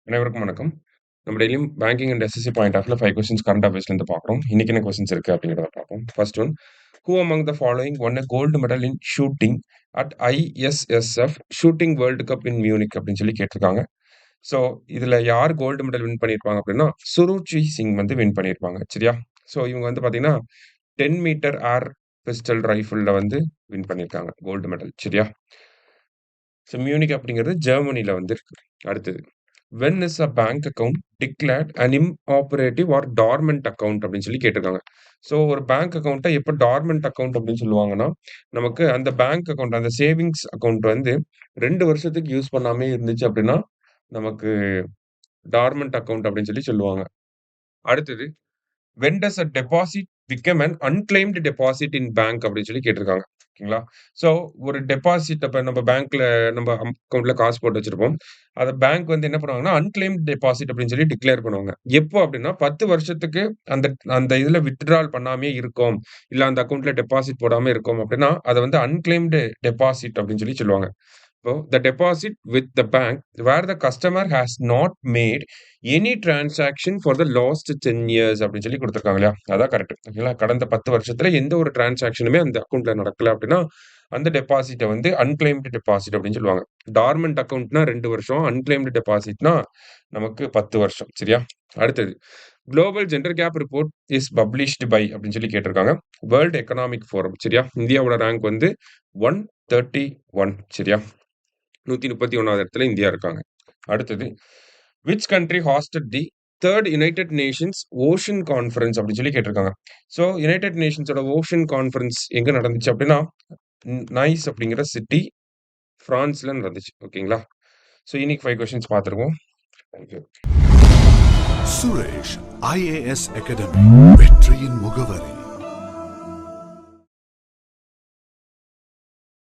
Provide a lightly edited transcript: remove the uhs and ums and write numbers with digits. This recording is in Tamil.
அனைவருக்கும் வணக்கம். நம்ம டெய்லியும் பேங்கிங் அண்ட் எஸ்எஸ்சி பாயிண்ட் ஆஃப்ல 5 கொஸ்டின்ஸ் கரண்ட் அஃபேர்ஸ்லேருந்து பார்க்குறோம். இன்னைக்கு என்ன கொஸ்டின்ஸ் இருக்கு அப்படிங்கிறத பார்ப்போம். First one, who among the following won a gold medal in shooting at ISSF shooting world cup in Munich அப்படின்னு சொல்லி கேட்டிருக்காங்க. ஸோ இதுல யார் கோல்டு மெடல் வின் பண்ணியிருப்பாங்க அப்படின்னா, சுருச்சி சிங் வந்து வின் பண்ணியிருப்பாங்க. சரியா? ஸோ இவங்க வந்து பார்த்தீங்கன்னா 10 மீட்டர் ஏர் பிஸ்டல் ரைஃபிள்ல வந்து வின் பண்ணியிருக்காங்க கோல்டு மெடல். சரியா? ஸோ மியூனிக் அப்படிங்கிறது ஜெர்மனில வந்து இருக்கு. அடுத்தது, when is a bank account declared an inoperative or dormant account அப்படின்னு சொல்லி கேட்டிருக்காங்க. ஸோ ஒரு பேங்க் அக்கவுண்ட்டை எப்போ டார்மெண்ட் அக்கவுண்ட் அப்படின்னு சொல்லுவாங்கன்னா, நமக்கு அந்த பேங்க் அக்கவுண்ட் அந்த சேவிங்ஸ் அக்கவுண்ட் வந்து 2 வருஷத்துக்கு யூஸ் பண்ணாமே இருந்துச்சு அப்படின்னா, நமக்கு டார்மெண்ட் அக்கவுண்ட் அப்படின்னு சொல்லி சொல்லுவாங்க. அடுத்தது, when does a deposit become an unclaimed deposit in bank அப்படின்னு சொல்லி கேட்டிருக்காங்க. ஓகேங்களா? ஸோ ஒரு டெபாசிட் அப்ப நம்ம பேங்க்ல நம்ம அக்கவுண்ட்ல காசு போட்டு வச்சிருப்போம். அத பேங்க் வந்து என்ன பண்ணுவாங்கன்னா, அன்கிளைம்டு டெபாசிட் அப்படின்னு சொல்லி டிக்ளேர் பண்ணுவாங்க. எப்போ அப்படின்னா 10 வருஷத்துக்கு அந்த அந்த இதுல வித்ட்ரால் பண்ணாமயே இருக்கோம். இல்ல அந்த அக்கவுண்ட்ல டெபாசிட் போடாம இருக்கோம் அப்படின்னா, அத வந்து அன்கிளைம்டு டெபாசிட் அப்படின்னு சொல்லி சொல்லுவாங்க. இப்போ the deposit with the bank where the customer has not made any transaction for the last 10 years அப்படின்னு சொல்லி குடுத்திருக்காங்க இல்லையா? அதான் கரெக்ட். ஓகேங்களா? கடந்த 10 வருஷத்துல எந்த ஒரு டிரான்சாக்ஷனுமே அந்த அக்கவுண்ட்ல நடக்கல அப்படின்னா, அந்த டெபாசிட்ட வந்து அன்கிளைம்டு டெபாசிட் அப்படின்னு சொல்லுவாங்க. டார்மன்ட் அக்கவுண்ட்னா 2 வருஷம். அன்கிளைம்டு டெபாசிட்னா நமக்கு 10 வருஷம். சரியா? அடுத்தது, global gender gap report is published by அப்படின்னு சொல்லி கேட்டிருக்காங்க. World economic forum. சரியா? இந்தியாவோட ரேங்க் வந்து 131. சரியா? 131வது இடத்துல இந்தியா இருக்காங்க. அடுத்தது, which country hosted the 3rd United Nations ocean conference அப்படின்னு சொல்லி கேட்டிருக்காங்க. ஸோ யுனைடெட் நேஷன்ஸோட ஓஷன் கான்ஃபரன்ஸ் எங்க நடந்துச்சு அப்படின்னா, நைஸ் அப்படிங்கிற சிட்டி பிரான்ஸ்ல நடந்துச்சு. ஓகேங்களா? ஸோ இன்னைக்கு 5 கொஸ்டின்ஸ் பார்த்துருவோம். தேங்க்யூ. சுரேஷ் IAS அகாடமி வெற்றியின் முகவரி.